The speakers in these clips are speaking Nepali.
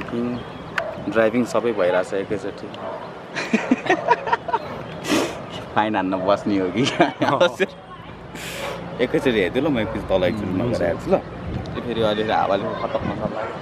पार्किङ ड्राइभिङ सबै भइरहेछ एकैचोटि फाइन हान्न बस्ने हो कि एकैचोटि हेरिदियो ल म एकचोटि तल एकचोटि नगएर हेर्छु ल फेरि अहिले हावाले खतम लाग्यो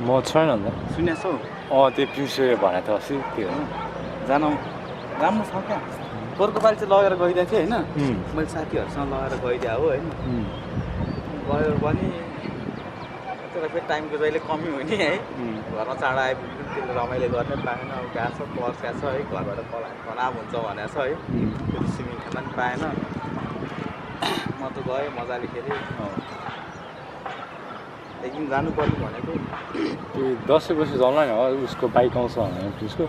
म छैन नि त सुनेछौ त्यो पिउसे भने त अस्ति त्यो होइन जान राम्रो छ क्या पोहोरको पालि चाहिँ लगेर गइदिएको थिएँ होइन मैले साथीहरूसँग लगेर गइदिएँ हो होइन गयो भने तर फेरि टाइमको जहिले कमी हुने है घरमा चाँडो आइपुग्यो त्यसले रमाइलो गर्ने पाएन अब गएको छ पर्स्या छ है घरबाट खनाब हुन्छ भनेको छ है फेरि स्विमिङ खेल्न पनि पाएन म त गएँ मजाले खेलेँ एकदिन जानुपर्ने भनेको त्यो दसैँपछि जाउँला नि हो उसको बाइक आउँछ भने उसको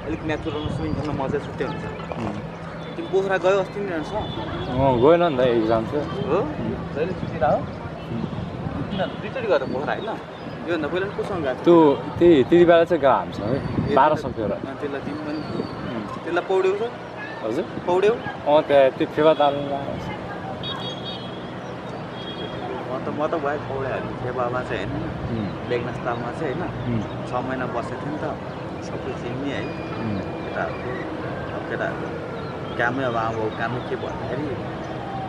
अलिक नेचुरल स्विमिङ खेल्न मजा छुट्टै हुन्छ तिमी पोखरा गयो अस्ति नि रहेछ गएन नि त एक्जाम थियो हो जहिले छुट्टी रह किन दुईचोटि गएर पोखरा होइन योभन्दा पहिला पनि कोसँग गएको त्यो त्यति बेला चाहिँ गयो हामीसँग है 1200 फेर त्यसलाई तिमी पनि त्यसलाई पौड्यौ त हजुर पौड्यौ त्यहाँ त्यो फेवा ताल्नु म त भयो पौड्याहरू फेवामा चाहिँ होइन बेगनास्तालमा चाहिँ होइन 6 महिना बसेको थिएँ नि त सबै चिन्ने है केटाहरू कामै अब आमा बाउ कामै के भन्दाखेरि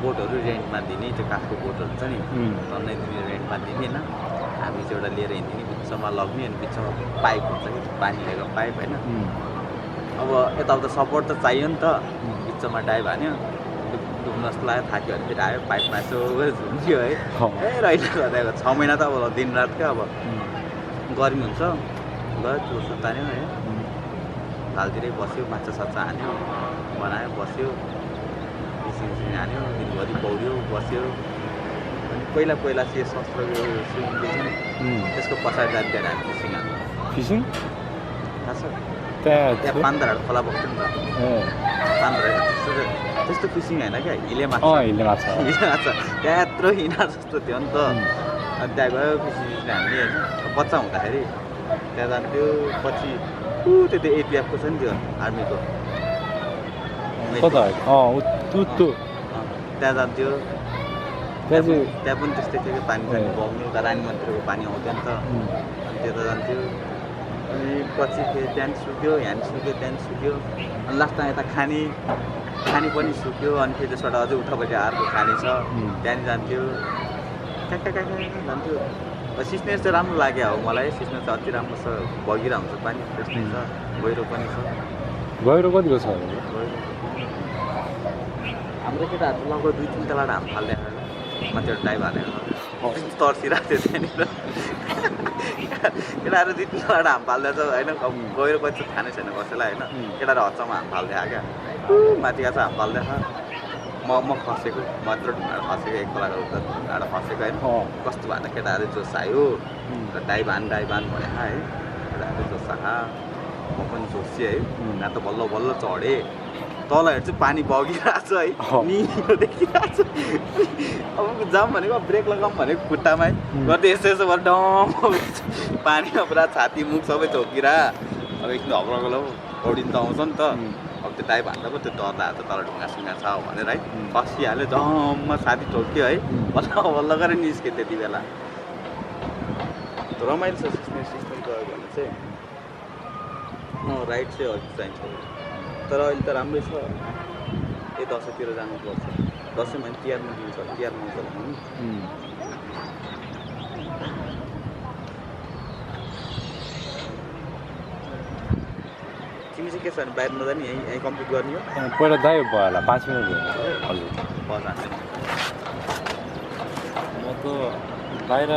बोटहरू रेन्टमा दिने त्यो काठको बोटहरू छ नि तन्नै दिने रेन्टमा दिने होइन हामी चाहिँ एउटा लिएर हिँड्ने बिचमा लग्ने अनि बिचमा पाइप हुन्छ कि पानी लिएको पाइप होइन अब यताउता सपोर्ट त चाहियो नि त बिचमा डाइभ हान्यो डुब्न जस्तो लाग्यो थाक्यो भने फेरि आयो पाइपमा यसो झुन्क्यो है रहिलो गरिदिएको 6 महिना त अब दिनरात क्या अब गर्मी हुन्छ गयो चुर्सु तान्यो है हालतिरै बस्यो माछा साछा हान्यो बनायो बस्यो सिङ हान्यो दिनभरि पौड्यो बस्यो अनि पहिला चाहिँ शस्त्र स्विमिङ छ नि त्यसको पछाडि जाँदाखेरि हामी फिसिङ हान्यो फिसिङ थाहा छ त्यहाँ पान्दरहाट खोला बग्थ्यो नि त पान्दरहाट त्यस्तो फिसिङ होइन क्या हिले माछा त्यहाँ यत्रो हिँडार जस्तो थियो नि त अनि त्यहाँ गयो फिसिङ हामीले होइन बच्चा हुँदाखेरि त्यहाँ जान्थ्यो पछि त्यो एपिएफको छ नि त्यो आर्मीको त्यहाँ जान्थ्यो त्यहाँ पनि त्यस्तै थियो कि पानी बग्ने उता रानी मन्दिरको पानी आउँथ्यो नि त अनि त्यता जान्थ्यो अनि पछि फेरि त्यहाँदेखि सुक्यो यहाँ सुक्यो त्यहाँदेखि सुक्यो अनि लास्टमा यता खानी पनि सुक्यो अनि फेरि त्यसबाट अझै उठापट्टि अर्को खानी छ त्यहाँदेखि जान्थ्यो जान्थ्यो सिस्नेर चाहिँ राम्रो लाग्यो हो मलाई सिस्नेर चाहिँ अति राम्रो छ बगिरहेको हुन्छ पानी त्यस्तै छ गहिरो पनि छ गहिरो कतिको छ हाम्रो केटाहरू लगभग 2-3 तलाबाट हाम फाल्दै माथि डाइभ हालेर तर्सिरहेको थियो त्यहाँनिर केटाहरू 2-3 तलाबाट हाम फाल्दैछ होइन गहिरो कति थाहा नै छैन कसैलाई होइन केटाहरू हच्चामा हाम फाल्दै क्या माथि गएको छ हाम फाल्दै म खसेको मात्र ढुङ्गाबाट खसेको एक तलाको ढुङ्गाबाट खसेको होइन कस्तो भएन केटाहरू जोस आयो र डाइभ हान भने है केटाहरू जोस आहा म पनि जोसिएँ है यहाँ त बल्ल चढेँ तल हेर्छु पानी बगिरहेको छ है निलो देखिरहेको छ अब जाऊँ भनेको ब्रेक लगाऊँ भनेको खुट्टामा है गर्दै यसो भएर डम पानीमा पुरा छाती मुख सबै झोकिरह अब एकदिन हग्लो पौडिन त आउँछ नि त अब त्यो डाइभ हान्दा पो त्यो डर लाग्छ तल ढुङ्गा छ भनेर है खसिहाल्यो जम्मा छाती ठोक्यो है बल्ल गरेर निस्क्यो त्यति बेला रमाइलो छ सिस्टम गयो भने चाहिँ राइट चाहिँ अलिक चाहिन्छ तर अहिले त राम्रै छ ए दसैँतिर जानुपर्छ दसैँमा पनि तिहारमा दिन्छ तिहारमा आउँछ भनौँ नि तिमी चाहिँ के छ भने बाहिर नजाने यहीँ कम्प्लिट गर्ने हो पहिला दाइ भयो होला 5 मिनट भयो हजुर बस हान्ने म त बाहिर